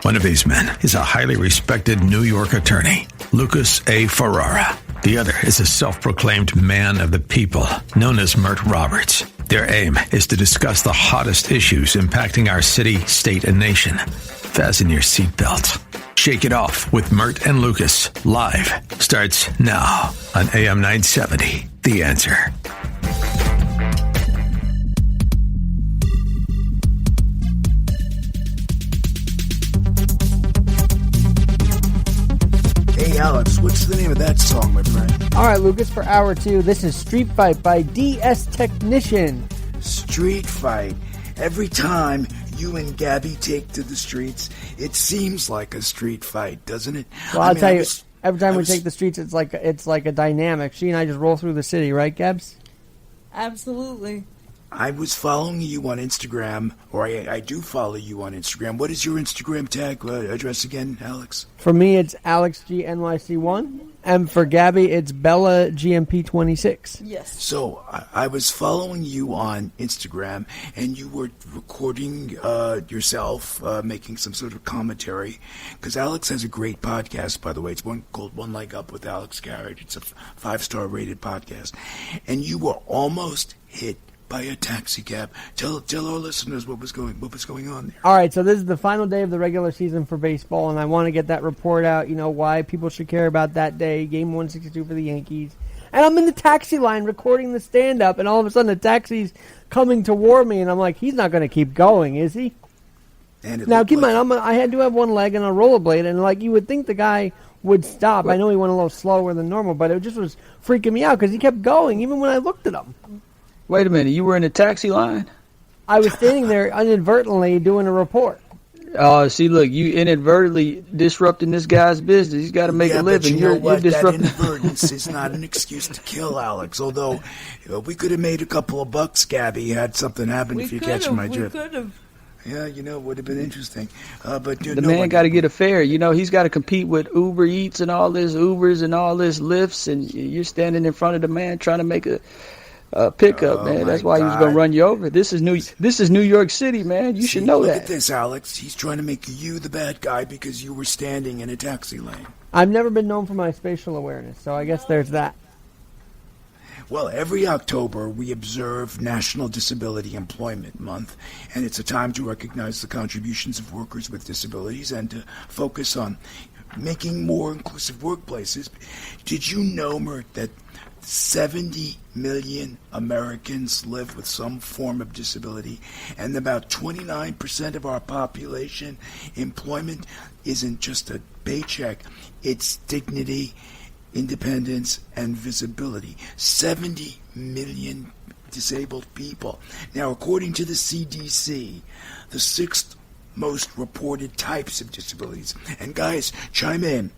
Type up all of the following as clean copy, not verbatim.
One of these men is a highly respected New York attorney, Lucas A. Ferrara. The other is a self-proclaimed man of the people, known as Mert Roberts. Their aim is to discuss the hottest issues impacting our city, state, and nation. Fasten your seatbelts. Shake It Off with Mert and Lucas, live, starts now on AM 970, The Answer. Hey Alex, what's the name of that song, my friend? All right, Lucas, for hour two, this is Street Fight by DS Technician. Street Fight. Every time you and Gabby take to the streets, it seems like a street fight, doesn't it? Well, I'll tell you, every time we take the streets, it's like a dynamic. She and I just roll through the city, right, Gabs? Absolutely. I was following you on Instagram, or I do follow you on Instagram. What is your Instagram tag address again, Alex? For me, it's AlexGNYC1, and for Gabby, it's BellaGMP26. Yes. So I was following you on Instagram, and you were recording yourself making some sort of commentary, because Alex has a great podcast, by the way. It's one called One Leg Up with Alex Garrett. It's a 5-star rated podcast, and you were almost hit by a taxi cab. Tell our listeners what was going on there. All right, so this is the final day of the regular season for baseball, and I want to get that report out, why people should care about that day, game 162 for the Yankees. And I'm in the taxi line recording the stand-up, and all of a sudden the taxi's coming toward me, and I'm like, he's not going to keep going, is he? Now, keep in mind, I had to have one leg and a rollerblade, and you would think the guy would stop. What? I know he went a little slower than normal, but it just was freaking me out because he kept going, even when I looked at him. Wait a minute, you were in a taxi line? I was standing there inadvertently doing a report. See, look, you inadvertently disrupting this guy's business. He's got to make a living. But you know what? You're That inadvertence is not an excuse to kill Alex. Although we could have made a couple of bucks, Gabby, had something happened. If you catch my drift. We could have. Yeah, it would have been interesting. But the man got to get a fare. He's got to compete with Uber Eats and all this Ubers and all this Lyfts, and you're standing in front of the man trying to make a pickup, man. That's why he was going to run you over. This is New York City, man. You should know that. Look at this, Alex. He's trying to make you the bad guy because you were standing in a taxi lane. I've never been known for my spatial awareness, so I guess there's that. Well, every October we observe National Disability Employment Month, and it's a time to recognize the contributions of workers with disabilities and to focus on making more inclusive workplaces. Did you know, Mert, that 70 million Americans live with some form of disability, and about 29% of our population employment isn't just a paycheck, it's dignity, independence, and visibility. 70 million disabled people. Now, according to the CDC, the sixth most reported types of disabilities, and guys, chime in.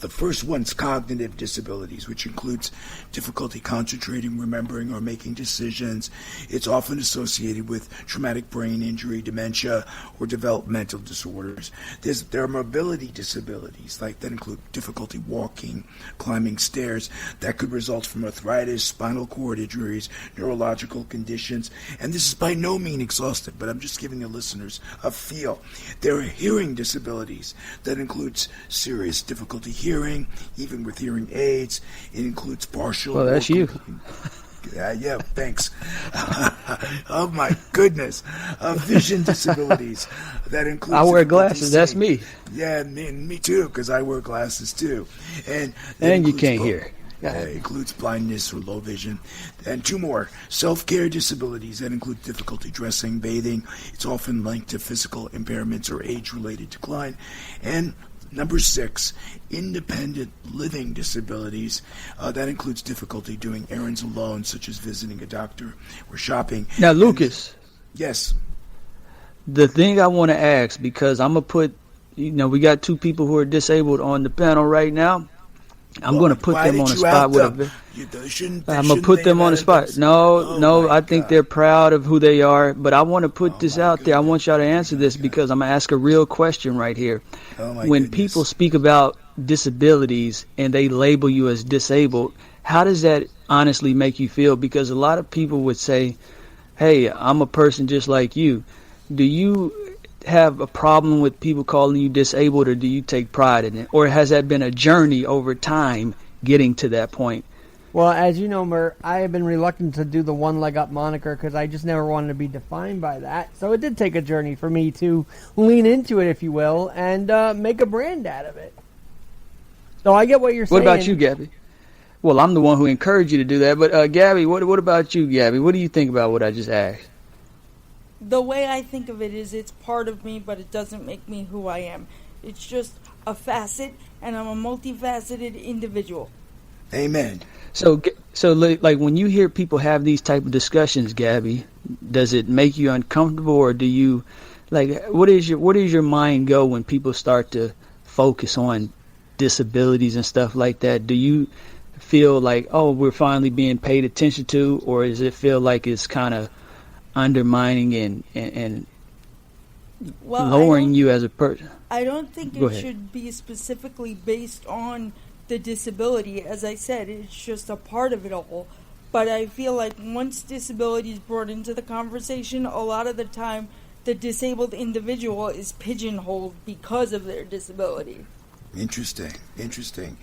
The first one's cognitive disabilities, which includes difficulty concentrating, remembering, or making decisions. It's often associated with traumatic brain injury, dementia, or developmental disorders. There are mobility disabilities, that include difficulty walking, climbing stairs, that could result from arthritis, spinal cord injuries, neurological conditions. And this is by no means exhaustive, but I'm just giving the listeners a feel. There are hearing disabilities that includes serious difficulty hearing, even with hearing aids. It includes partial. Well, that's you. Yeah, thanks. Oh my goodness, vision disabilities that includes. I wear glasses. That's me. Yeah, me too, because I wear glasses too, and you can't hear. Includes blindness or low vision. And two more, self-care disabilities that include difficulty dressing, bathing. It's often linked to physical impairments or age-related decline. And number 6, independent living disabilities. That includes difficulty doing errands alone, such as visiting a doctor or shopping. Now, Lucas. Yes. The thing I want to ask, because I'm going to put, we got 2 people who are disabled on the panel right now. I'm going to put them on the spot with I'm going to put them on the spot. No, I think they're proud of who they are, but I want to put this out there. I want y'all to answer this because I'm going to ask a real question right here. When people speak about disabilities and they label you as disabled, how does that honestly make you feel? Because a lot of people would say, hey, I'm a person just like you. have a problem with people calling you disabled, or do you take pride in it? Or has that been a journey over time getting to that point? Well, as you know, Mert, I have been reluctant to do the one leg up moniker because I just never wanted to be defined by that. So it did take a journey for me to lean into it, if you will, and make a brand out of it. So I get what you're saying. What about you, Gabby? Well, I'm the one who encouraged you to do that. But Gabby, what about you, Gabby? What do you think about what I just asked? The way I think of it is it's part of me, but it doesn't make me who I am. It's just a facet, and I'm a multifaceted individual. Amen. So like when you hear people have these type of discussions, Gabby, does it make you uncomfortable, or do you, like, where does your mind go when people start to focus on disabilities and stuff like that? Do you feel like, oh, we're finally being paid attention to, or does it feel like it's kind of undermining and lowering you as a person? I don't think it should be specifically based on the disability. As I said, it's just a part of it all. But I feel like once disability is brought into the conversation, a lot of the time the disabled individual is pigeonholed because of their disability. Interesting.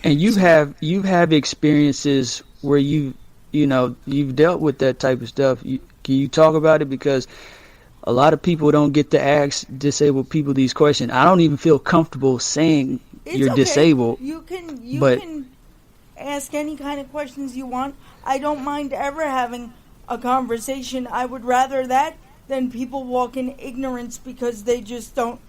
And you have experiences where you've dealt with that type of stuff. Can you talk about it? Because a lot of people don't get to ask disabled people these questions. I don't even feel comfortable saying you're disabled. You can ask any kind of questions you want. I don't mind ever having a conversation. I would rather that than people walk in ignorance because they just don't,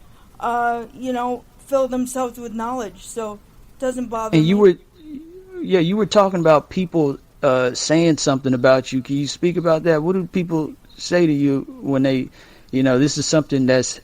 fill themselves with knowledge. So it doesn't bother me. You were talking about people saying something about you. Can you speak about that? What do people say to you when they, this is something that's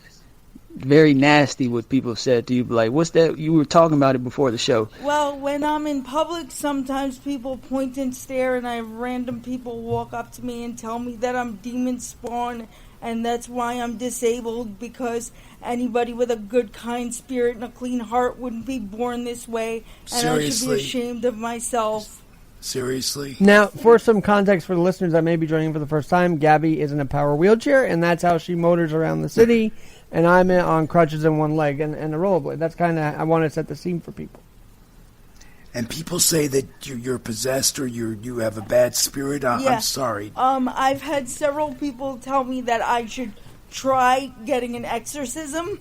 very nasty, what people said to you? Like, what's that? You were talking about it before the show. Well, when I'm in public, sometimes people point and stare, and I have random people walk up to me and tell me that I'm demon spawn, and that's why I'm disabled, because anybody with a good, kind spirit and a clean heart wouldn't be born this way, and I should be ashamed of myself. Seriously? Now, for some context for the listeners that may be joining for the first time, Gabby is in a power wheelchair, and that's how she motors around the city, and I'm on crutches and one leg and a rollerblade. That's kind of, I want to set the scene for people. And people say that you're possessed or you have a bad spirit. I'm sorry. I've had several people tell me that I should try getting an exorcism.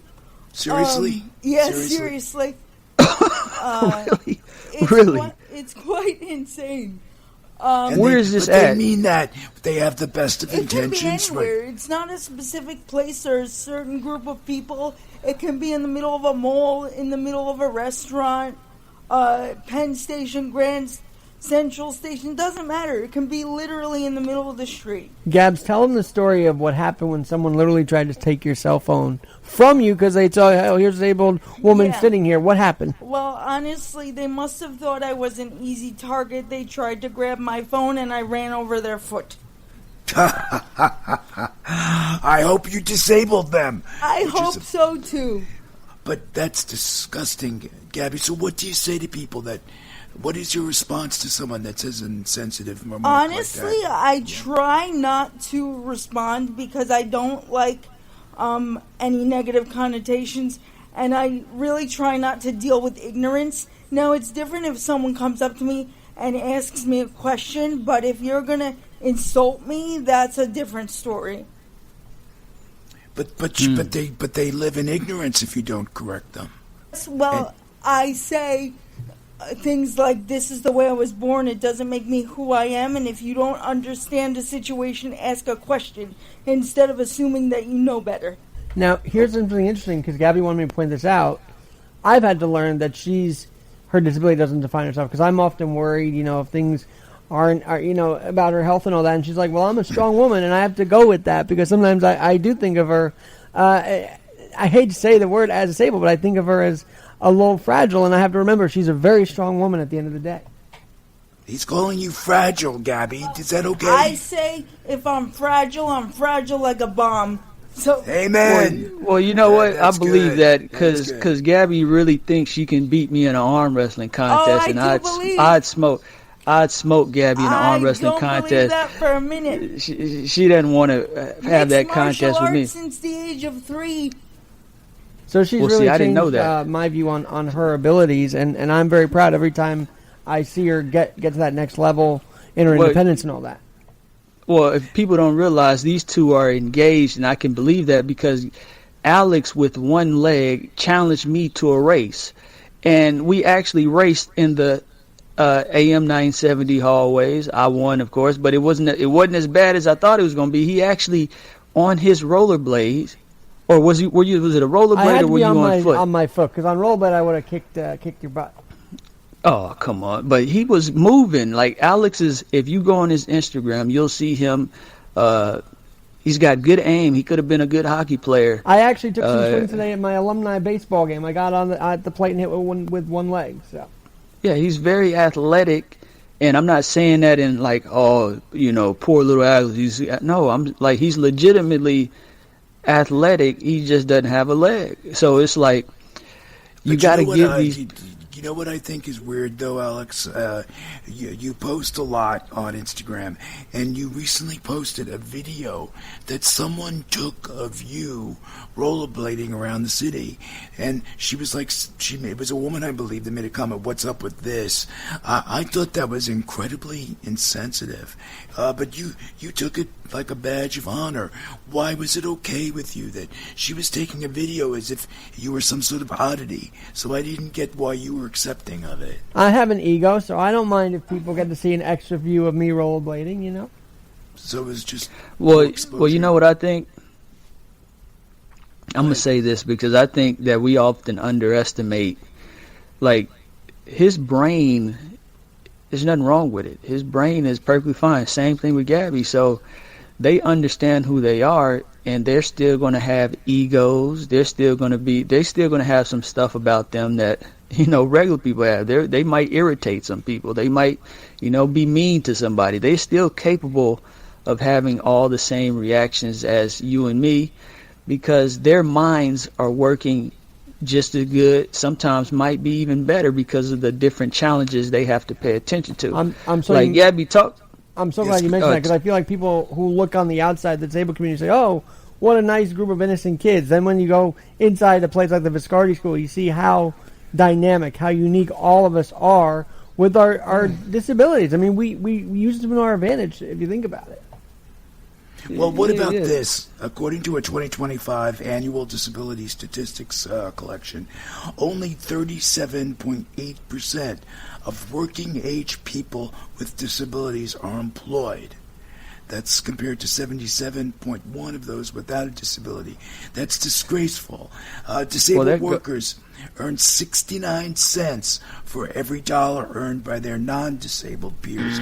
Seriously? Yes, seriously. Really? It's quite insane. Where is this at? They mean that they have the best of intentions. It can be anywhere. It's not a specific place or a certain group of people. It can be in the middle of a mall, in the middle of a restaurant, Penn Station, Grand Central Station. Doesn't matter. It can be literally in the middle of the street. Gabs, tell them the story of what happened when someone literally tried to take your cell phone from you because they saw, oh, here's a disabled woman sitting here. What happened? Well, honestly, they must have thought I was an easy target. They tried to grab my phone, and I ran over their foot. I hope you disabled them. I hope so, too. But that's disgusting, Gabby. So what do you say to people what is your response to someone that says insensitive remark Honestly, like that? I try not to respond because I don't like any negative connotations, and I really try not to deal with ignorance. Now, it's different if someone comes up to me and asks me a question, but if you're going to insult me, that's a different story. But they live in ignorance if you don't correct them. Well, I say things like, this is the way I was born, it doesn't make me who I am, and if you don't understand the situation, ask a question instead of assuming that you know better. Now, here's something interesting, because Gabby wanted me to point this out. I've had to learn that her disability doesn't define herself, because I'm often worried, if things aren't about her health and all that, and she's like, well, I'm a strong woman, and I have to go with that, because sometimes I do think of her, I hate to say the word as disabled, but I think of her as a little fragile, and I have to remember she's a very strong woman at the end of the day. He's calling you fragile, Gabby. Is that okay? I say if I'm fragile like a bomb. So, amen. Well, you know what? I believe that because Gabby really thinks she can beat me in an arm wrestling contest, and I'd smoke Gabby in an arm wrestling contest. I don't believe that for a minute. She doesn't want to have that contest with me. Since the age of 3. So she's really changed my view on her abilities, and I'm very proud every time I see her get to that next level in her independence and all that. Well, if people don't realize, these two are engaged, and I can believe that because Alex, with one leg, challenged me to a race, and we actually raced in the AM 970 hallways. I won, of course, but it wasn't as bad as I thought it was going to be. He actually, on his rollerblades, or was it a rollerblade, or were you on foot? On my foot, because on rollerblade I would have kicked your butt. Oh, come on. But he was moving. Like, Alex is, if you go on his Instagram, you'll see him. He's got good aim. He could have been a good hockey player. I actually took some swings today at my alumni baseball game. I got at the plate and hit with one leg. So. Yeah, he's very athletic. And I'm not saying that in like, oh, poor little Alex. No, I'm like, he's legitimately athletic. He just doesn't have a leg. So it's like, you got to give these... You know what I think is weird, though, Alex? You post a lot on Instagram, and you recently posted a video that someone took of you rollerblading around the city. And she was like, it was a woman, I believe, that made a comment, "What's up with this?" I thought that was incredibly insensitive. But you took it like a badge of honor. Why was it okay with you that she was taking a video as if you were some sort of oddity? So I didn't get why you were accepting of it. I have an ego, so I don't mind if people get to see an extra view of me rollerblading, So it was just... Well, you know what I think? I'm going to say this because I think that we often underestimate, like, his brain, there's nothing wrong with it. His brain is perfectly fine. Same thing with Gabby. So they understand who they are, and they're still going to have egos. They're still going to have some stuff about them that, regular people have. They might irritate some people. They might, be mean to somebody. They're still capable of having all the same reactions as you and me because their minds are working just as good, sometimes might be even better because of the different challenges they have to pay attention to. I'm so glad you mentioned that because I feel like people who look on the outside, the disabled community, say, "Oh, what a nice group of innocent kids." Then when you go inside a place like the Viscardi School, you see how dynamic, how unique all of us are with our disabilities. I mean, we use them to our advantage if you think about it. Well, what about this? According to a 2025 annual disability statistics collection, only 37.8% of working-age people with disabilities are employed. That's compared to 77.1% of those without a disability. That's disgraceful. Disabled workers earn 69 cents for every dollar earned by their non-disabled peers.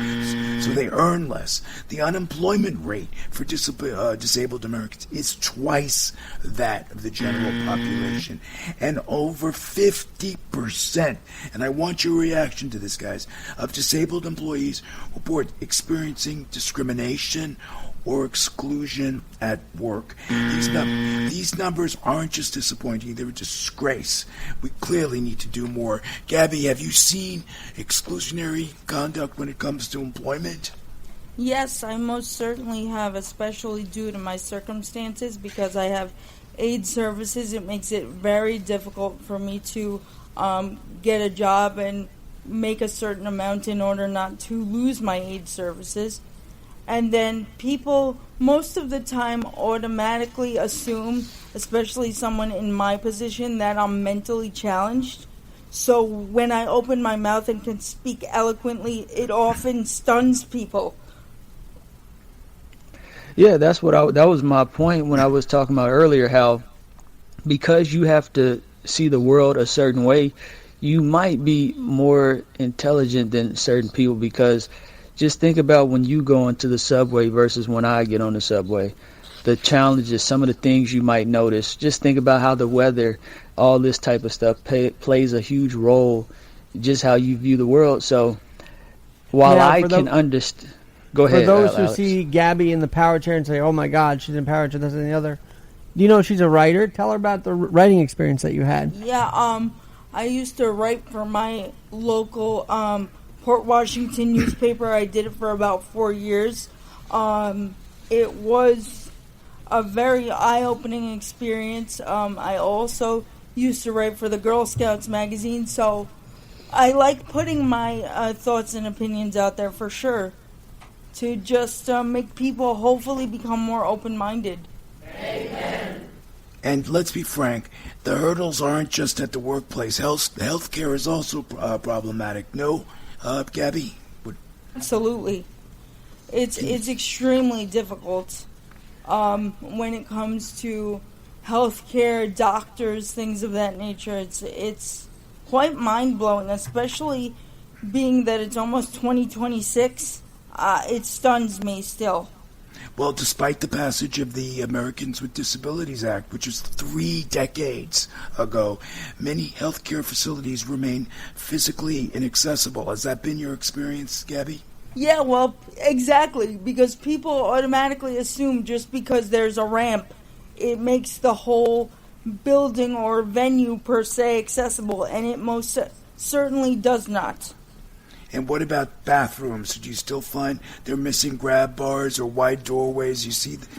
So they earn less. The unemployment rate for disabled Americans is twice that of the general population. And over 50%, and I want your reaction to this, guys, of disabled employees report experiencing discrimination or exclusion at work. These numbers aren't just disappointing, they're a disgrace. We clearly need to do more. Gabby, have you seen exclusionary conduct when it comes to employment? Yes, I most certainly have, especially due to my circumstances. Because I have aid services, it makes it very difficult for me to get a job and make a certain amount in order not to lose my aid services. And then people most of the time automatically assume, especially someone in my position, that I'm mentally challenged. So when I open my mouth and can speak eloquently, it often stuns people. Yeah, that was my point when I was talking about earlier, how because you have to see the world a certain way, you might be more intelligent than certain people. Because just think about when you go into the subway versus when I get on the subway. The challenges, some of the things you might notice. Just think about how the weather, all this type of stuff plays a huge role, just how you view the world. So while I can understand... Go ahead, for those Alex. who see Gabby in the power chair and say, "Oh my God, she's in power chair, this and the other," do you know she's a writer? Tell her about the writing experience that you had. Yeah, I used to write for my local Port Washington newspaper. I did it for about 4 years. It was a very eye-opening experience. I also used to write for the Girl Scouts magazine, so I like putting my thoughts and opinions out there for sure, to just make people hopefully become more open-minded. Amen. And let's be frank, the hurdles aren't just at the workplace. Healthcare is also problematic. No, Gabby? Absolutely. It's extremely difficult when it comes to healthcare, doctors, things of that nature. It's quite mind-blowing, especially being that it's almost 2026. It stuns me still. Well, despite the passage of the Americans with Disabilities Act, which was 3 decades ago, many healthcare facilities remain physically inaccessible. Has that been your experience, Gabby? Yeah, well, exactly, because people automatically assume just because there's a ramp, it makes the whole building or venue per se accessible, and it most certainly does not. And what about bathrooms? Do you still find they're missing grab bars or wide doorways? You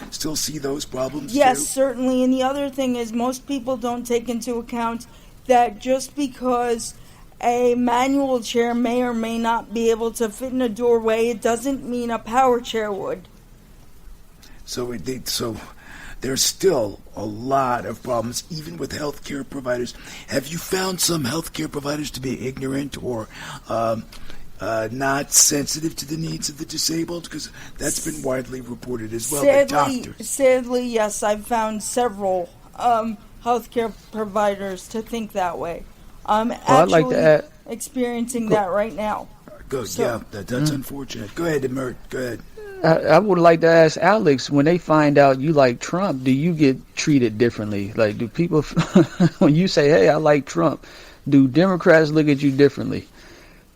still see those problems too? Yes, certainly. And the other thing is most people don't take into account that just because a manual chair may or may not be able to fit in a doorway, it doesn't mean a power chair would. So there's still a lot of problems, even with healthcare providers. Have you found some healthcare providers to be ignorant or not sensitive to the needs of the disabled? Because that's been widely reported as well. Sadly, yes, I've found several healthcare providers to think that way. I'm I'd like to add, experiencing that right now. Good, so, yeah, that's unfortunate. Go ahead, Mert. Go ahead. I would like to ask Alex, when they find out you like Trump, do you get treated differently? Like, do people, when you say, hey, I like Trump, do Democrats look at you differently?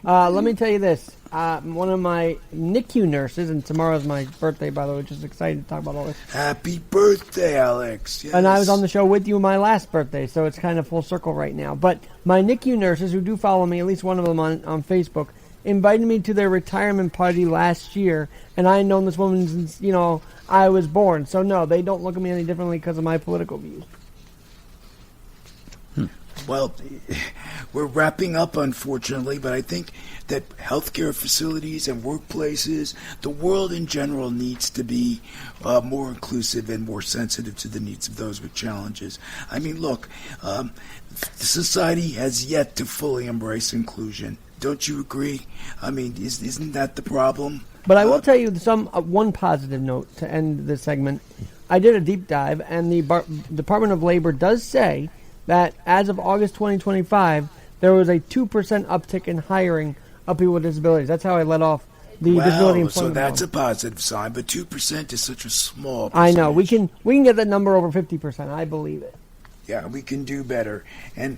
Let me tell you this. One of my NICU nurses, and tomorrow's my birthday, by the way, which is exciting to talk about all this. Happy birthday, Alex. Yes. And I was on the show with you my last birthday, so it's kind of full circle right now. But my NICU nurses, who do follow me, at least one of them on Facebook, invited me to their retirement party last year, and I had known this woman since, I was born. So, no, they don't look at me any differently because of my political views. Well, we're wrapping up, unfortunately, but I think that healthcare facilities and workplaces, the world in general, needs to be more inclusive and more sensitive to the needs of those with challenges. I mean, look, society has yet to fully embrace inclusion. Don't you agree? I mean, isn't that the problem? But I will tell you one positive note to end this segment. I did a deep dive, and the Department of Labor does say that as of August 2025, there was a 2% uptick in hiring of people with disabilities. That's how I let off the disability employment. So that's a positive sign, but 2% is such a small percentage. I know. We can get that number over 50%. I believe it. Yeah, we can do better. And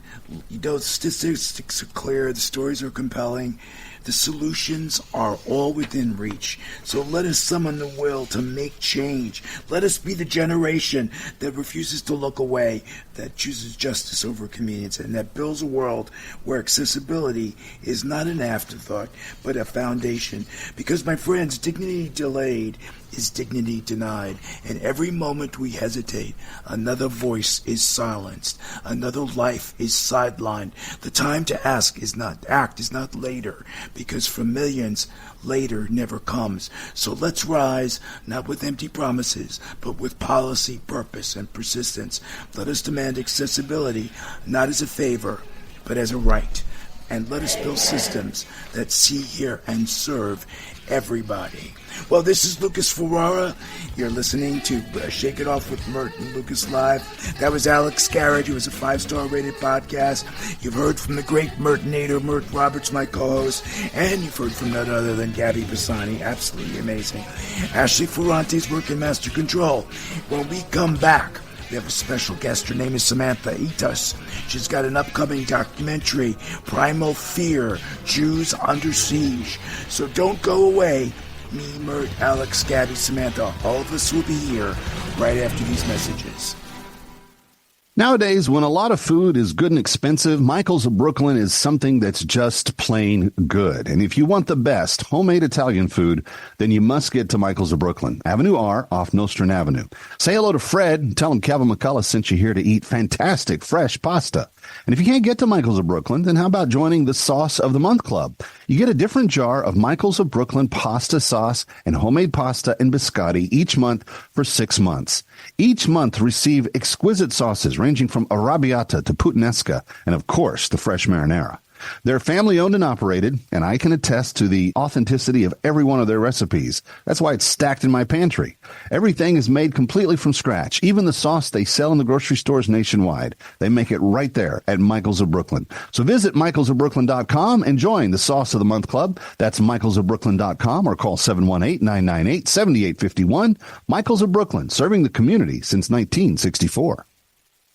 those statistics are clear. The stories are compelling. The solutions are all within reach. So let us summon the will to make change. Let us be the generation that refuses to look away, that chooses justice over convenience, and that builds a world where accessibility is not an afterthought, but a foundation. Because, my friends, dignity delayed is dignity denied. And every moment we hesitate, another voice is silenced. Another life is sidelined. The time to act is not later, because for millions, later never comes. So let's rise, not with empty promises, but with policy, purpose, and persistence. Let us demand accessibility, not as a favor, but as a right. And let us build systems that see, hear, and serve everybody. Well, this is Lucas Ferrara. You're listening to Shake It Off with Mert and Lucas Live. That was Alex Garrett, who is a 5-star rated podcast. You've heard from the great Mertinator, Mert Roberts, my co-host, and you've heard from none other than Gabby Pisani. Absolutely amazing. Ashley Ferrante's working master control. When we come back, we have a special guest. Her name is Samantha Itas. She's got an upcoming documentary, Primal Fear, Jews Under Siege. So don't go away. Me, Mert, Alex, Gabby, Samantha, all of us will be here right after these messages. Nowadays, when a lot of food is good and expensive, Michael's of Brooklyn is something that's just plain good. And if you want the best homemade Italian food, then you must get to Michael's of Brooklyn, Avenue R off Nostrand Avenue. Say hello to Fred and tell him Kevin McCullough sent you here to eat fantastic fresh pasta. And if you can't get to Michael's of Brooklyn, then how about joining the Sauce of the Month Club? You get a different jar of Michael's of Brooklyn pasta sauce and homemade pasta and biscotti each month for 6 months. Each month receive exquisite sauces ranging from arrabbiata to puttanesca and, of course, the fresh marinara. They're family-owned and operated, and I can attest to the authenticity of every one of their recipes. That's why it's stacked in my pantry. Everything is made completely from scratch. Even the sauce they sell in the grocery stores nationwide. They make it right there at Michael's of Brooklyn. So visit michaelsofbrooklyn.com and join the Sauce of the Month Club. That's michaelsofbrooklyn.com or call 718-998-7851. Michael's of Brooklyn, serving the community since 1964.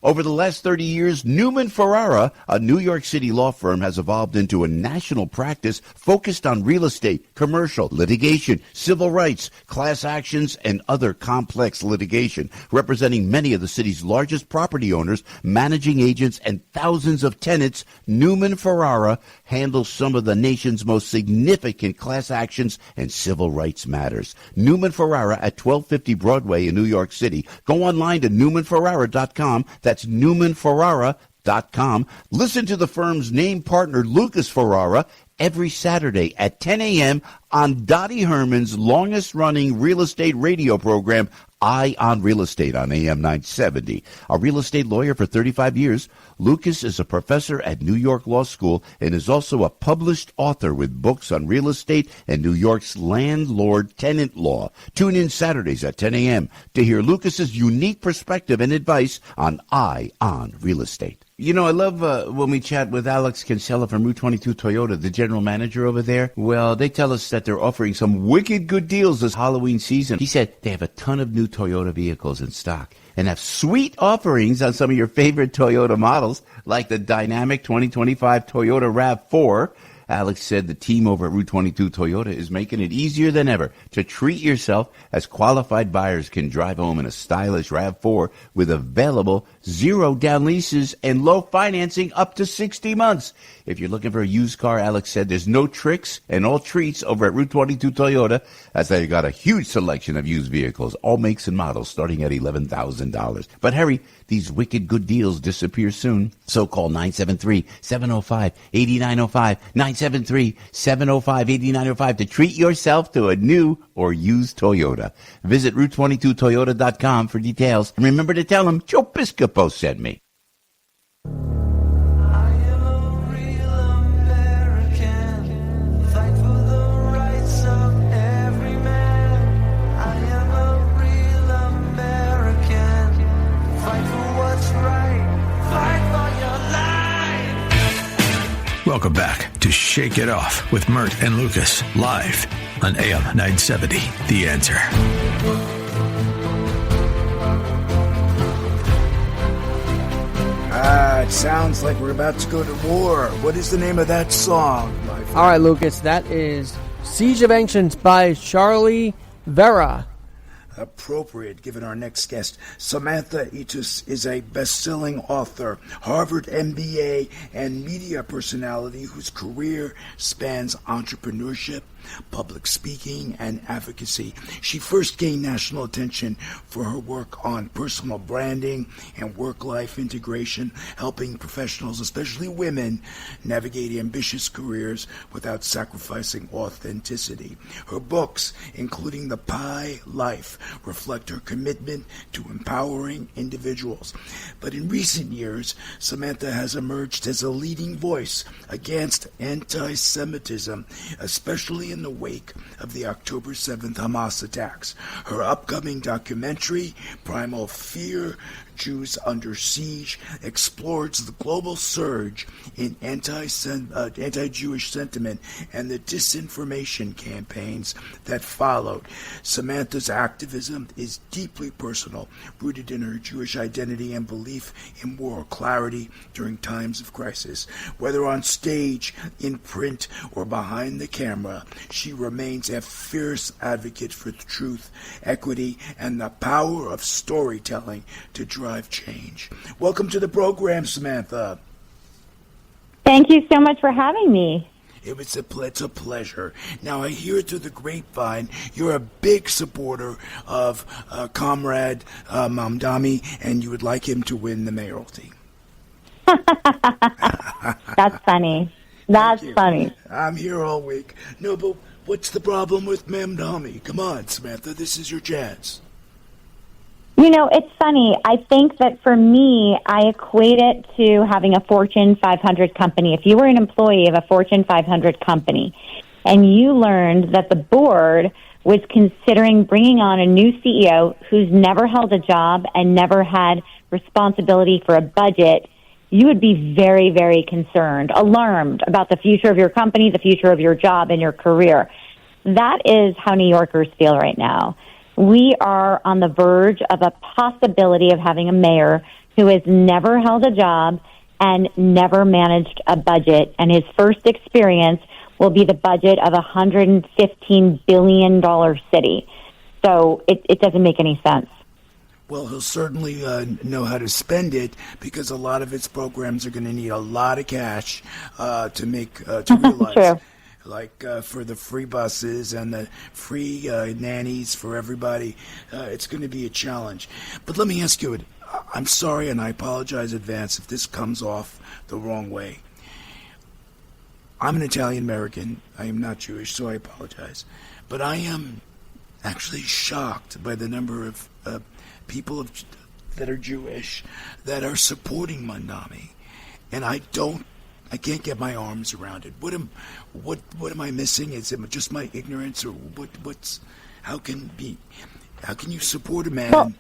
Over the last 30 years, Newman Ferrara, a New York City law firm, has evolved into a national practice focused on real estate, commercial, litigation, civil rights, class actions, and other complex litigation, representing many of the city's largest property owners, managing agents, and thousands of tenants. Newman Ferrara handles some of the nation's most significant class actions and civil rights matters. Newman Ferrara at 1250 Broadway in New York City. Go online to newmanferrara.com. That's newmanferrara.com. Listen to the firm's name partner, Lucas Ferrara, every Saturday at 10 a.m. on Dottie Herman's longest-running real estate radio program, Eye on Real Estate on AM 970. A real estate lawyer for 35 years, Lucas is a professor at New York Law School and is also a published author with books on real estate and New York's landlord-tenant law. Tune in Saturdays at 10 a.m. to hear Lucas's unique perspective and advice on Eye on Real Estate. You know, I love when we chat with Alex Kinsella from Route 22 Toyota, the general manager over there. Well, they tell us that they're offering some wicked good deals this Halloween season. He said they have a ton of new Toyota vehicles in stock and have sweet offerings on some of your favorite Toyota models, like the dynamic 2025 Toyota RAV4. Alex said the team over at Route 22 Toyota is making it easier than ever to treat yourself, as qualified buyers can drive home in a stylish RAV4 with available zero-down leases and low financing up to 60 months. If you're looking for a used car, Alex said there's no tricks and all treats over at Route 22 Toyota, as they got a huge selection of used vehicles, all makes and models starting at $11,000. But hurry, these wicked good deals disappear soon. So call 973-705-8905, 973-705-8905 to treat yourself to a new or used Toyota. Visit Route22Toyota.com for details. And remember to tell them Joe Piscopo sent me. Welcome back to Shake It Off with Mert and Lucas, live on AM 970, The Answer. It sounds like we're about to go to war. What is the name of that song, my friend? All right, Lucas, that is Siege of Ancients by Charlie Vera. Appropriate, given our next guest. Samantha Itus is a best-selling author, Harvard MBA, and media personality whose career spans entrepreneurship, public speaking, and advocacy. She first gained national attention for her work on personal branding and work-life integration, helping professionals, especially women, navigate ambitious careers without sacrificing authenticity. Her books, including The Pie Life, reflect her commitment to empowering individuals. But in recent years, Samantha has emerged as a leading voice against anti-Semitism, especially in the wake of the October 7th Hamas attacks. Her upcoming documentary, Primal Fear, Jews Under Siege, explores the global surge in anti-Jewish sentiment and the disinformation campaigns that followed. Samantha's activism is deeply personal, rooted in her Jewish identity and belief in moral clarity during times of crisis. Whether on stage, in print, or behind the camera, she remains a fierce advocate for truth, equity, and the power of storytelling to drive drive change. Welcome to the program, Samantha. Thank you so much for having me. It's a pleasure. Now, I hear through the grapevine you're a big supporter of Comrade Mamdani, and you would like him to win the mayoralty. That's funny. That's funny. I'm here all week. No, but what's the problem with Mamdani? Come on, Samantha, this is your chance. You know, it's funny. I think that for me, I equate it to having a Fortune 500 company. If you were an employee of a Fortune 500 company and you learned that the board was considering bringing on a new CEO who's never held a job and never had responsibility for a budget, you would be very, very concerned, alarmed about the future of your company, the future of your job and your career. That is how New Yorkers feel right now. We are on the verge of a possibility of having a mayor who has never held a job and never managed a budget, and his first experience will be the budget of a $115 billion city. So it doesn't make any sense. Well, he'll certainly know how to spend it, because a lot of its programs are going to need a lot of cash to realize. True. Like for the free buses and the free nannies for everybody. It's going to be a challenge. But let me ask you, I'm sorry, and I apologize in advance if this comes off the wrong way. I'm an Italian-American. I am not Jewish, so I apologize. But I am actually shocked by the number of people that are Jewish that are supporting Mamdani. And I can't get my arms around it. What am I missing? Is it just my ignorance, or how can you support a man? Well,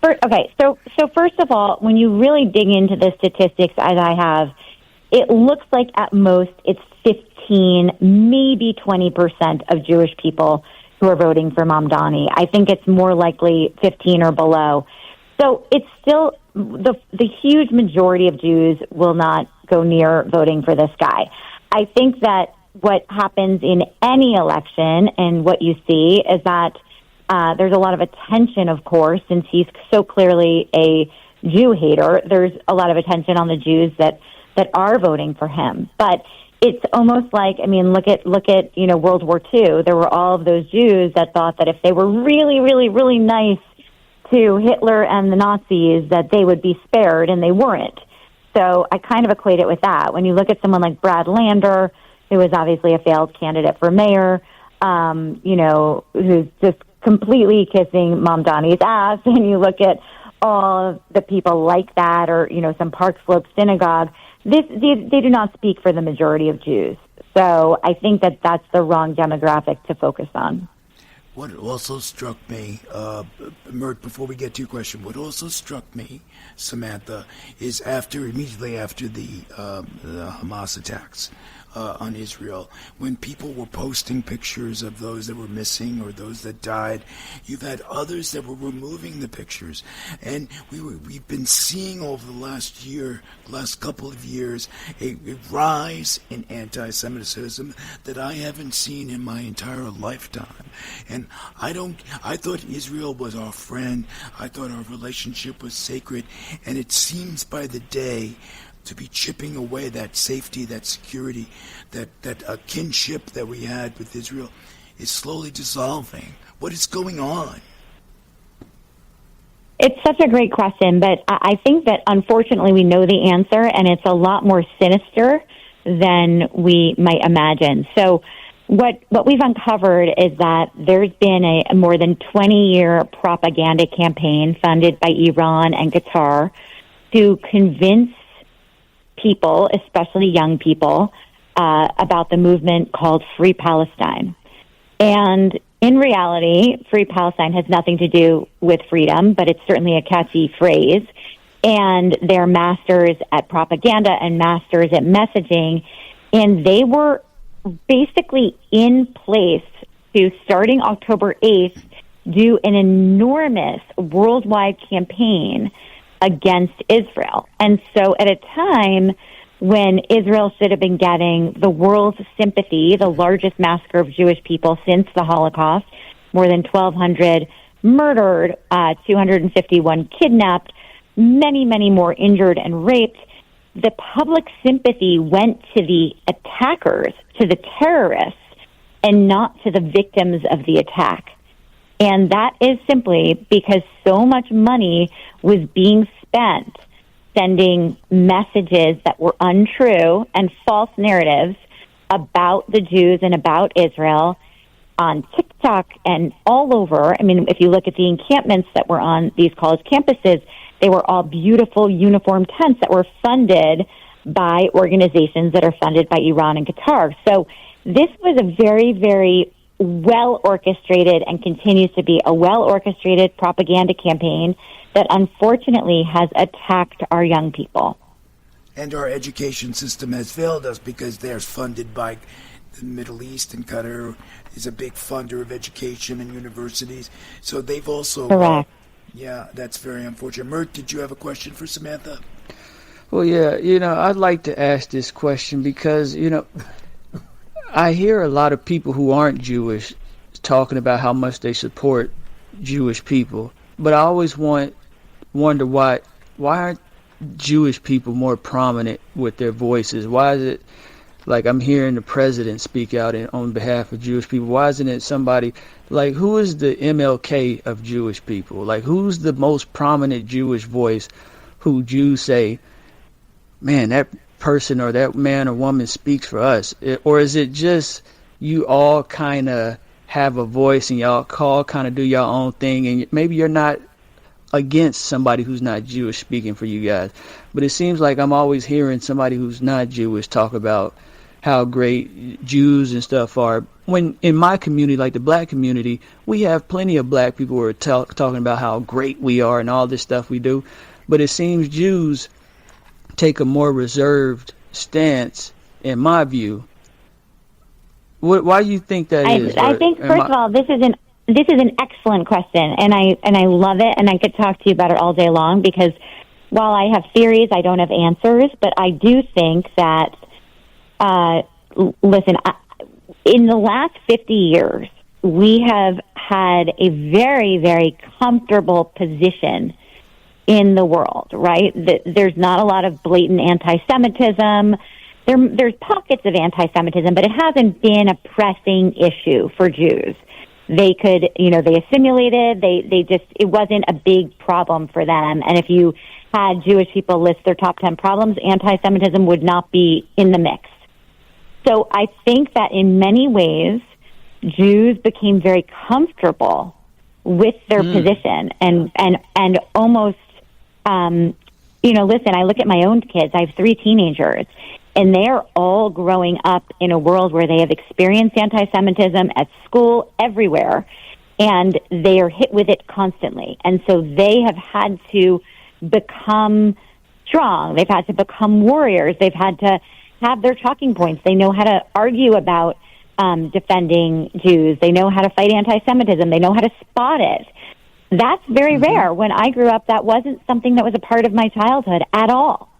so first of all, when you really dig into the statistics, as I have, it looks like at most it's 15, maybe 20% of Jewish people who are voting for Mamdani. I think it's more likely 15 or below. So it's still the huge majority of Jews will not go near voting for this guy. I think that what happens in any election, and what you see, is that there's a lot of attention, of course, since he's so clearly a Jew hater. There's a lot of attention on the Jews that are voting for him. But it's almost like, I mean, look at World War II. There were all of those Jews that thought that if they were really, really, really nice to Hitler and the Nazis, that they would be spared, and they weren't. So I kind of equate it with that. When you look at someone like Brad Lander, who is obviously a failed candidate for mayor, who's just completely kissing Mamdani's ass, and you look at all of the people like that, or, some Park Slope synagogue, they do not speak for the majority of Jews. So I think that that's the wrong demographic to focus on. What also struck me, Mert, before we get to your question, what also struck me, Samantha, is immediately after the Hamas attacks on Israel, when people were posting pictures of those that were missing or those that died, you've had others that were removing the pictures. And we've been seeing over the last couple of years, a rise in anti-Semitism that I haven't seen in my entire lifetime. And I thought Israel was our friend. I thought our relationship was sacred. And it seems by the day to be chipping away that safety, that security, that kinship that we had with Israel is slowly dissolving. What is going on? It's such a great question, but I think that unfortunately we know the answer, and it's a lot more sinister than we might imagine. So what we've uncovered is that there's been a more than 20-year propaganda campaign funded by Iran and Qatar to convince people, especially young people, about the movement called Free Palestine. And in reality, Free Palestine has nothing to do with freedom, but it's certainly a catchy phrase. And they're masters at propaganda and masters at messaging. And they were basically in place to, starting October 8th, do an enormous worldwide campaign against Israel. And so at a time when Israel should have been getting the world's sympathy, the largest massacre of Jewish people since the Holocaust, more than 1,200 murdered, 251 kidnapped, many, many more injured and raped, the public sympathy went to the attackers, to the terrorists, and not to the victims of the attack. And that is simply because so much money was being spent sending messages that were untrue and false narratives about the Jews and about Israel on TikTok and all over. I mean, if you look at the encampments that were on these college campuses, they were all beautiful uniform tents that were funded by organizations that are funded by Iran and Qatar. So this was a very, very well-orchestrated and continues to be a well-orchestrated propaganda campaign that unfortunately has attacked our young people. And our education system has failed us because they're funded by the Middle East, and Qatar is a big funder of education and universities. So they've also... Correct. Yeah, that's very unfortunate. Mert, did you have a question for Samantha? Well, yeah, I'd like to ask this question because, I hear a lot of people who aren't Jewish talking about how much they support Jewish people, but I always wonder why aren't Jewish people more prominent with their voices? Why is it like I'm hearing the president speak out on behalf of Jewish people? Why isn't it somebody like, who is the MLK of Jewish people? Like, who's the most prominent Jewish voice who Jews say, man, that person or that man or woman speaks for us? Or is it just you all kind of have a voice and y'all kind of do your own thing, and maybe you're not against somebody who's not Jewish speaking for you guys? But it seems like I'm always hearing somebody who's not Jewish talk about how great Jews and stuff are, when in my community, like the black community, we have plenty of black people who are talking about how great we are and all this stuff we do. But it seems Jews take a more reserved stance, in my view. Why do you think that is? I think, first of all, this is an excellent question, and I love it, and I could talk to you about it all day long, because while I have theories, I don't have answers. But I do think that, listen, in the last 50 years, we have had a very, very comfortable position in the world, right? There's not a lot of blatant anti-Semitism. There's pockets of anti-Semitism, but it hasn't been a pressing issue for Jews. They could, they assimilated. It wasn't a big problem for them. And if you had Jewish people list their top 10 problems, anti-Semitism would not be in the mix. So I think that in many ways, Jews became very comfortable with their position and almost, listen, I look at my own kids. I have 3 teenagers, and they are all growing up in a world where they have experienced anti-Semitism at school, everywhere, and they are hit with it constantly. And so they have had to become strong. They've had to become warriors. They've had to have their talking points. They know how to argue about defending Jews. They know how to fight anti-Semitism. They know how to spot it. That's very rare. When I grew up, that wasn't something that was a part of my childhood at all.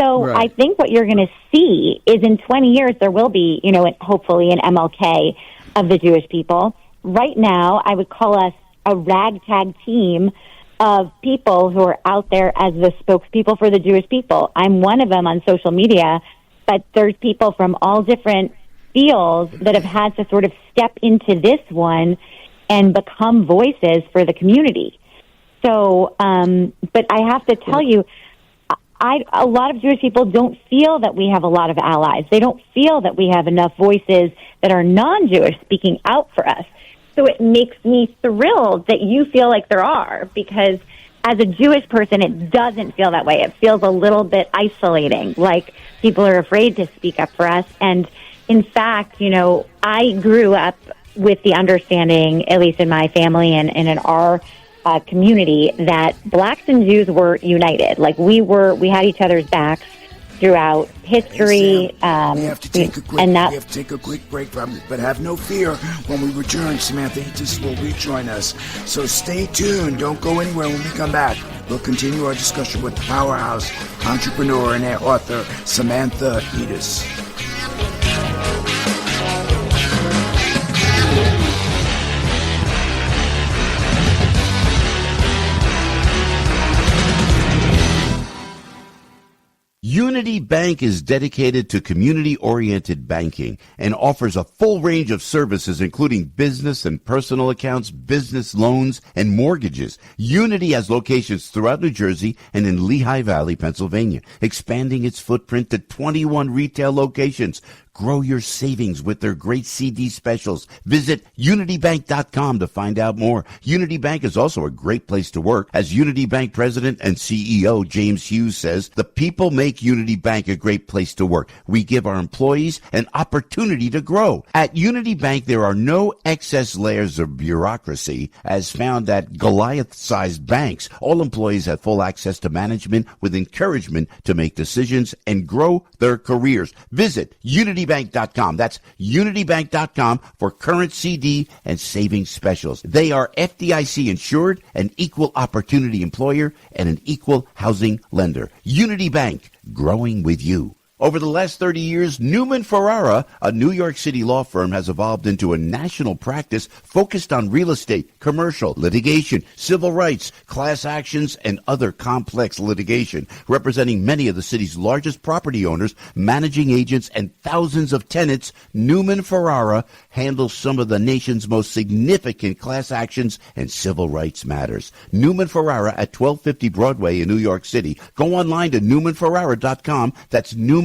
So I think what you're going to see is in 20 years, there will be, hopefully an MLK of the Jewish people. Right now, I would call us a ragtag team of people who are out there as the spokespeople for the Jewish people. I'm one of them on social media, but there's people from all different fields that have had to sort of step into this one and become voices for the community. So, but I have to tell you, a lot of Jewish people don't feel that we have a lot of allies. They don't feel that we have enough voices that are non-Jewish speaking out for us. So it makes me thrilled that you feel like there are, because as a Jewish person, it doesn't feel that way. It feels a little bit isolating, like people are afraid to speak up for us. And in fact, I grew up with the understanding, at least in my family and in our community, that blacks and Jews were united. Like we had each other's backs throughout history. Hey, Sam, we have to take a quick break, but have no fear. When we return, Samantha Eatis will rejoin us. So stay tuned. Don't go anywhere. When we come back, we'll continue our discussion with the powerhouse entrepreneur and author Samantha Eatis. Unity Bank is dedicated to community-oriented banking and offers a full range of services, including business and personal accounts, business loans, and mortgages. Unity has locations throughout New Jersey and in Lehigh Valley, Pennsylvania, expanding its footprint to 21 retail locations. Grow your savings with their great CD specials. Visit unitybank.com to find out more. Unity Bank is also a great place to work. As Unity Bank President and CEO James Hughes says, the people make Unity Bank a great place to work. We give our employees an opportunity to grow. At Unity Bank, there are no excess layers of bureaucracy as found at Goliath-sized banks. All employees have full access to management with encouragement to make decisions and grow their careers. Visit unitybank.com. That's unitybank.com for current CD and savings specials. They are FDIC insured, an equal opportunity employer, and an equal housing lender. Unity Bank, growing with you. Over the last 30 years, Newman Ferrara, a New York City law firm, has evolved into a national practice focused on real estate, commercial, litigation, civil rights, class actions, and other complex litigation, representing many of the city's largest property owners, managing agents, and thousands of tenants. Newman Ferrara handles some of the nation's most significant class actions and civil rights matters. Newman Ferrara at 1250 Broadway in New York City. Go online to newmanferrara.com. That's newmanferrara.com.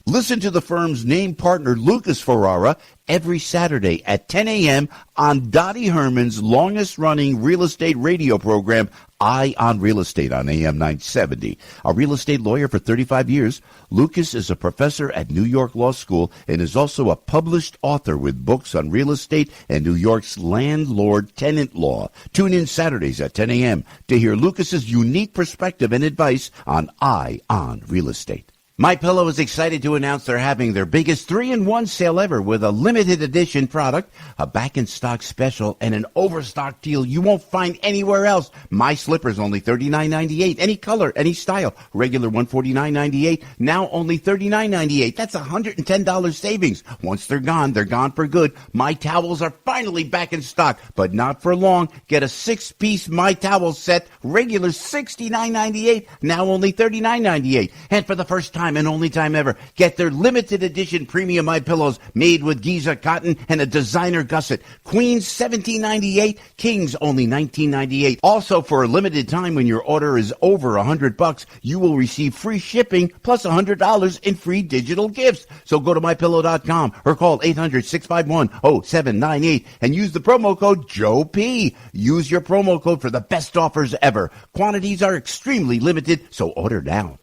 Listen to the firm's name partner, Lucas Ferrara, every Saturday at 10 a.m. on Dottie Herman's longest-running real estate radio program, Eye on Real Estate, on AM 970. A real estate lawyer for 35 years, Lucas is a professor at New York Law School and is also a published author with books on real estate and New York's landlord-tenant law. Tune in Saturdays at 10 a.m. to hear Lucas's unique perspective and advice on Eye on Real Estate. MyPillow is excited to announce they're having their biggest 3-in-1 sale ever with a limited edition product, a back-in-stock special, and an overstock deal you won't find anywhere else. My Slippers only $39.98. Any color, any style. Regular $149.98. Now only $39.98. That's $110 savings. Once they're gone for good. My Towels are finally back in stock, but not for long. Get a 6-piece My Towel set. Regular $69.98. Now only $39.98. And for the first time and only time ever, get their limited edition premium My Pillows made with Giza cotton and a designer gusset. Queens $17.98, Kings only $19.98. Also, for a limited time, when your order is over $100, you will receive free shipping plus $100 in free digital gifts. So go to mypillow.com or call 800-651-0798 and use the promo code Joe P. Use your promo code for the best offers ever. Quantities are extremely limited, so order now.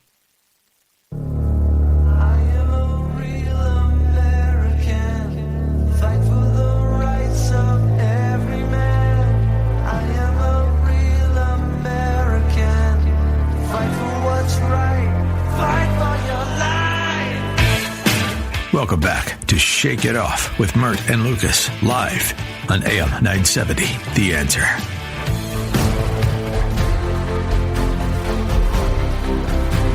Welcome back to Shake It Off with Mert and Lucas, live on AM 970, The Answer.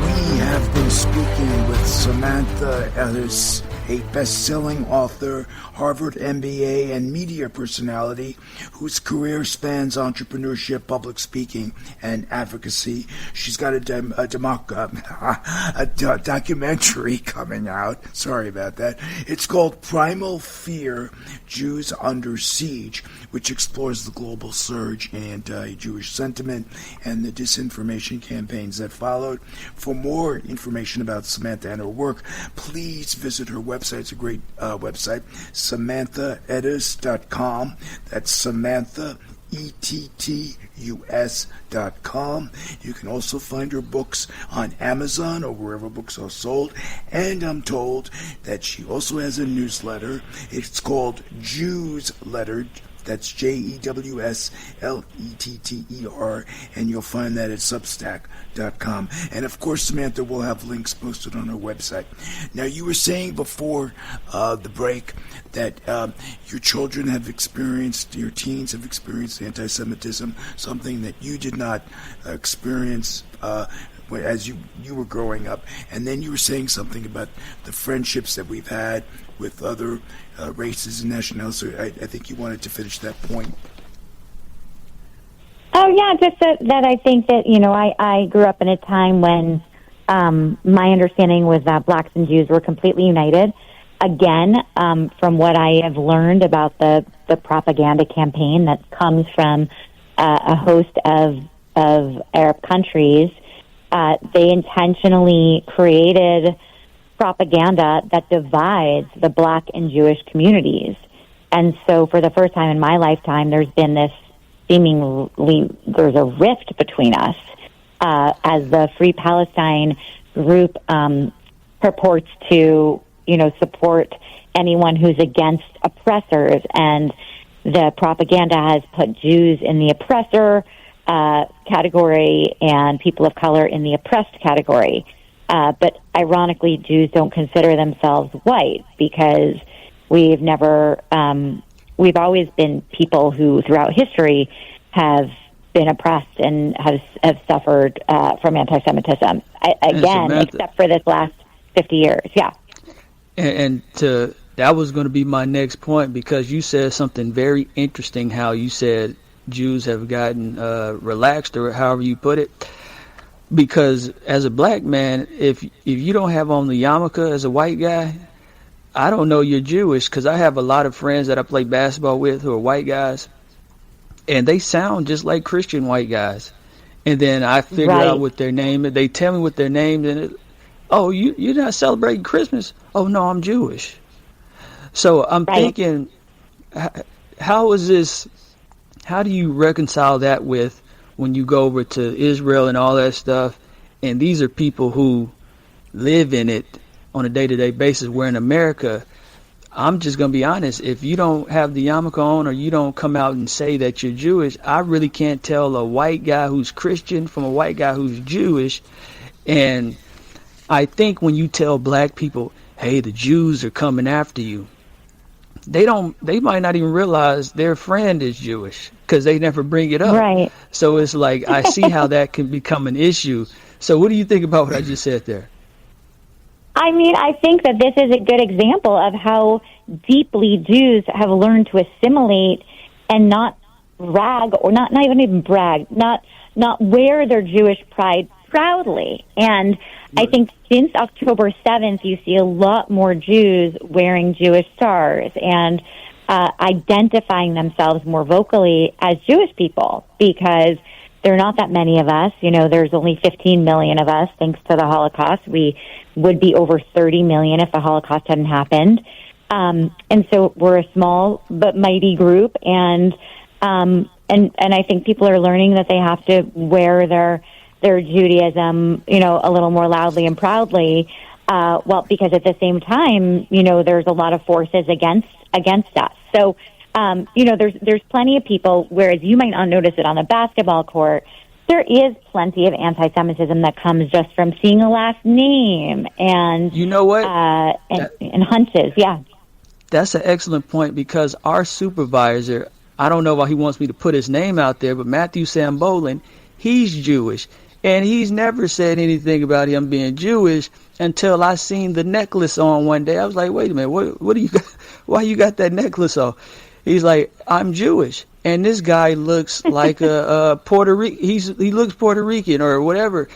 We have been speaking with Samantha Ellis, a best-selling author, Harvard MBA, and media personality whose career spans entrepreneurship, public speaking, and advocacy. She's got a documentary coming out. Sorry about that. It's called Primal Fear, Jews Under Siege, which explores the global surge in anti-Jewish sentiment and the disinformation campaigns that followed. For more information about Samantha and her work, please visit her website. It's a great website, SamanthaEdis.com. That's Samantha, ETTUS.com. You can also find her books on Amazon or wherever books are sold. And I'm told that she also has a newsletter. It's called Jews Letter. That's JEWSLETTER, and you'll find that at Substack.com. And of course, Samantha will have links posted on her website. Now, you were saying before the break that your children have experienced, your teens have experienced anti-Semitism, something that you did not experience as you were growing up. And then you were saying something about the friendships that we've had with other races and nationalities. So I think you wanted to finish that point. Oh, yeah, just that I think that, I grew up in a time when my understanding was that blacks and Jews were completely united. Again, from what I have learned about the propaganda campaign that comes from a host of Arab countries, they intentionally created propaganda that divides the black and Jewish communities. And so for the first time in my lifetime, there's been this there's a rift between us as the Free Palestine group purports to, support anyone who's against oppressors, and the propaganda has put Jews in the oppressor category and people of color in the oppressed category. But ironically, Jews don't consider themselves white because we've always been people who throughout history have been oppressed and have suffered from anti-Semitism. Except for this last 50 years. Yeah. And that was going to be my next point, because you said something very interesting, how you said Jews have gotten relaxed, or however you put it. Because as a black man, if you don't have on the yarmulke as a white guy, I don't know you're Jewish, because I have a lot of friends that I play basketball with who are white guys, and they sound just like Christian white guys. And then I figure out what their name is. They tell me what their name is. Oh, you're not celebrating Christmas? Oh, no, I'm Jewish. So I'm thinking, how is this? How do you reconcile that with when you go over to Israel and all that stuff, and these are people who live in it on a day-to-day basis, where in America, I'm just going to be honest, if you don't have the yarmulke on or you don't come out and say that you're Jewish, I really can't tell a white guy who's Christian from a white guy who's Jewish. And I think when you tell black people, hey, the Jews are coming after you, they might not even realize their friend is Jewish because they never bring it up. Right. So it's like, I see how that can become an issue. So what do you think about what I just said there? I mean, I think that this is a good example of how deeply Jews have learned to assimilate and not brag, or not even brag, not wear their Jewish pride proudly. And I think since October 7th, you see a lot more Jews wearing Jewish stars and identifying themselves more vocally as Jewish people, because there are not that many of us. There's only 15 million of us thanks to the Holocaust. We would be over 30 million if the Holocaust hadn't happened. And so we're a small but mighty group, and I think people are learning that they have to wear their Judaism, a little more loudly and proudly. Because at the same time, there's a lot of forces against us. So, there's plenty of people, whereas you might not notice it on the basketball court, there is plenty of anti-Semitism that comes just from seeing a last name and, you know what? And hunches. Yeah. That's an excellent point, because our supervisor, I don't know why he wants me to put his name out there, but Matthew Sambolin, he's Jewish. And he's never said anything about him being Jewish until I seen the necklace on one day. I was like, wait a minute, what do you got? Why you got that necklace on? He's like, I'm Jewish. And this guy looks like a Puerto Rican. He looks Puerto Rican or whatever.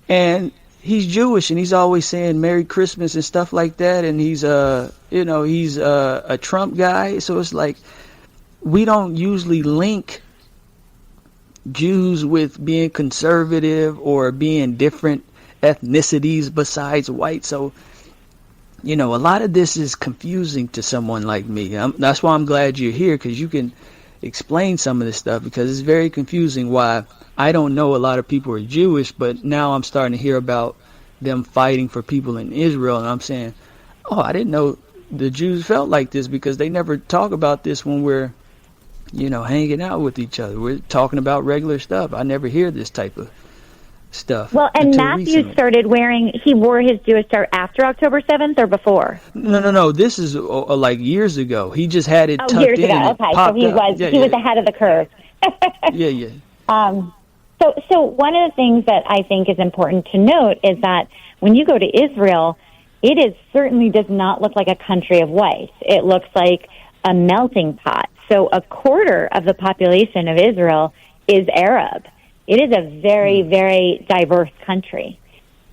And he's Jewish, and he's always saying Merry Christmas and stuff like that. And he's a Trump guy. So it's like, we don't usually link Jews with being conservative or being different ethnicities besides white. So, a lot of this is confusing to someone like me. That's why I'm glad you're here, because you can explain some of this stuff, because it's very confusing why I don't know a lot of people are Jewish, but now I'm starting to hear about them fighting for people in Israel, and I'm saying, oh, I didn't know the Jews felt like this, because they never talk about this when we're hanging out with each other. We're talking about regular stuff. I never hear this type of stuff. Well, and Matthew recently he wore his Jewish star after October 7th or before? No. This is like years ago. He just had it tucked years in. Ago. Okay, so he was ahead of the curve. Yeah. So one of the things that I think is important to note is that when you go to Israel, it certainly does not look like a country of whites. It looks like a melting pot. So a quarter of the population of Israel is Arab. It is a very, very diverse country.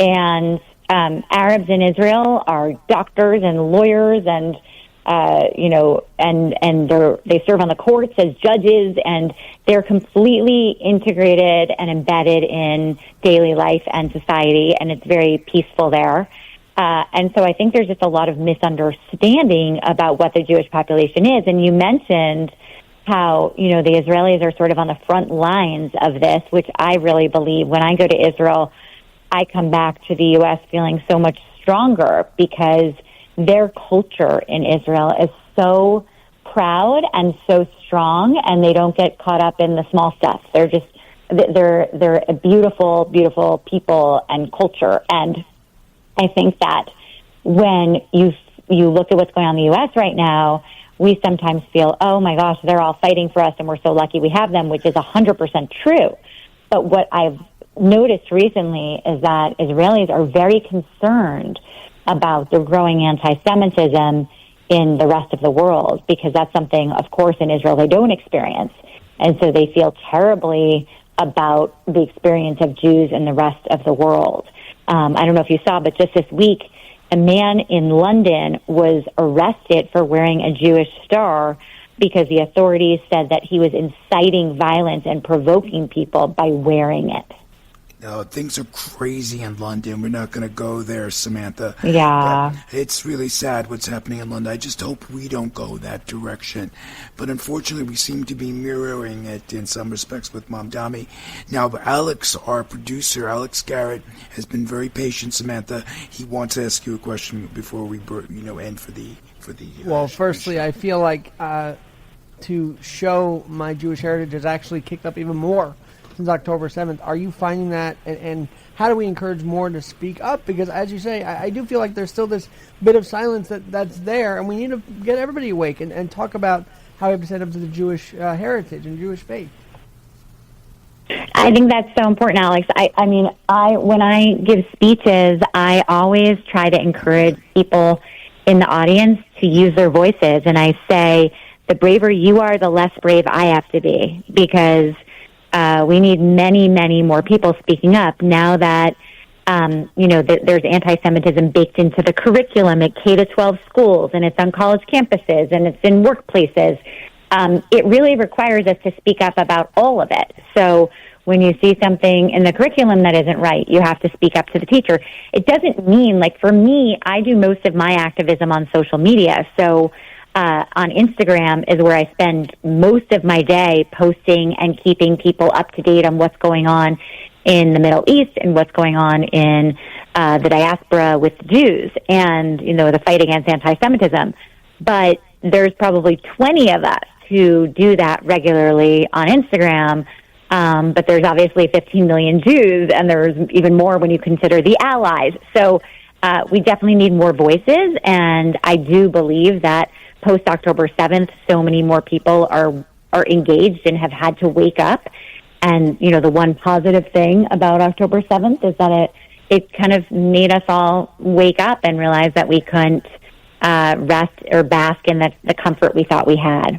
And Arabs in Israel are doctors and lawyers and they serve on the courts as judges, and they're completely integrated and embedded in daily life and society, and it's very peaceful there. And so I think there's just a lot of misunderstanding about what the Jewish population is. And you mentioned how, the Israelis are sort of on the front lines of this, which I really believe. When I go to Israel, I come back to the U.S. feeling so much stronger because their culture in Israel is so proud and so strong, and they don't get caught up in the small stuff. They're a beautiful, beautiful people and culture. And I think that when you look at what's going on in the U.S. right now, we sometimes feel, oh my gosh, they're all fighting for us and we're so lucky we have them, which is 100% true. But what I've noticed recently is that Israelis are very concerned about the growing anti-Semitism in the rest of the world, because that's something, of course, in Israel they don't experience. And so they feel terribly about the experience of Jews in the rest of the world. I don't know if you saw, but just this week, a man in London was arrested for wearing a Jewish star because the authorities said that he was inciting violence and provoking people by wearing it. Things are crazy in London. We're not going to go there, Samantha. Yeah. But it's really sad what's happening in London. I just hope we don't go that direction. But unfortunately, we seem to be mirroring it in some respects with Mamdani. Now, Alex, our producer, Alex Garrett, has been very patient, Samantha. He wants to ask you a question before we end for the Well, firstly, I feel like to show my Jewish heritage has actually kicked up even more since October 7th. Are you finding that, and how do we encourage more to speak up? Because, as you say, I do feel like there's still this bit of silence that's there, and we need to get everybody awake and talk about how we have to stand up to the Jewish heritage and Jewish faith. I think that's so important, Alex. I mean, when I give speeches, I always try to encourage people in the audience to use their voices, and I say, the braver you are, the less brave I have to be, because we need many, many more people speaking up now that, there's anti-Semitism baked into the curriculum at K-12 schools, and it's on college campuses, and it's in workplaces. It really requires us to speak up about all of it. So when you see something in the curriculum that isn't right, you have to speak up to the teacher. It doesn't mean, like, for me, I do most of my activism on social media. So on Instagram is where I spend most of my day posting and keeping people up to date on what's going on in the Middle East and what's going on in the diaspora with the Jews and, the fight against anti-Semitism. But there's probably 20 of us who do that regularly on Instagram, but there's obviously 15 million Jews, and there's even more when you consider the allies. So we definitely need more voices, and I do believe that post-October 7th, so many more people are engaged and have had to wake up. And, the one positive thing about October 7th is that it kind of made us all wake up and realize that we couldn't rest or bask in the comfort we thought we had.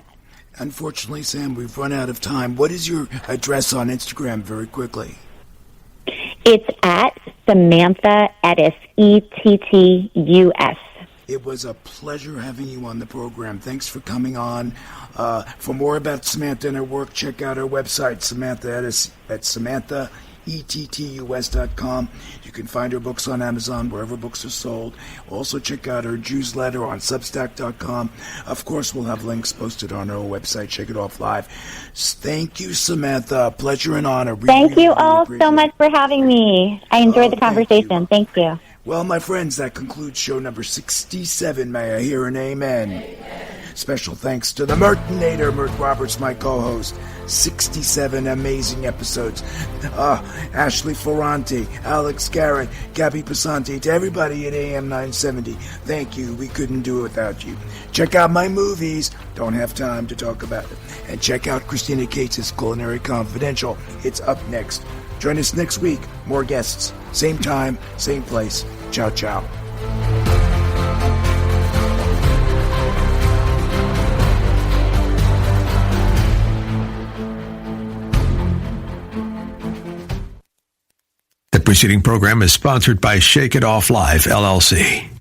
Unfortunately, Sam, we've run out of time. What is your address on Instagram, very quickly? It's at Samantha Ettus, ETTUS. It was a pleasure having you on the program. Thanks for coming on. For more about Samantha and her work, check out her website, Samantha Ettus, at SamanthaEttus.com. You can find her books on Amazon, wherever books are sold. Also, check out her newsletter on Substack.com. Of course, we'll have links posted on her website, Shake It Off Live. Thank you, Samantha. Pleasure and honor. Thank you all so much for having me. I enjoyed the conversation. Thank you. Well, my friends, that concludes show number 67. May I hear an amen? Amen. Special thanks to the Mertonator, Mert Roberts, my co-host. 67 amazing episodes. Ashley Ferranti, Alex Garrett, Gabby Passanti, to everybody at AM 970. Thank you. We couldn't do it without you. Check out my movies. Don't have time to talk about it. And check out Christina Cates' Culinary Confidential. It's up next. Join us next week. More guests. Same time, same place. Ciao, ciao. The preceding program is sponsored by Shake It Off Live, LLC.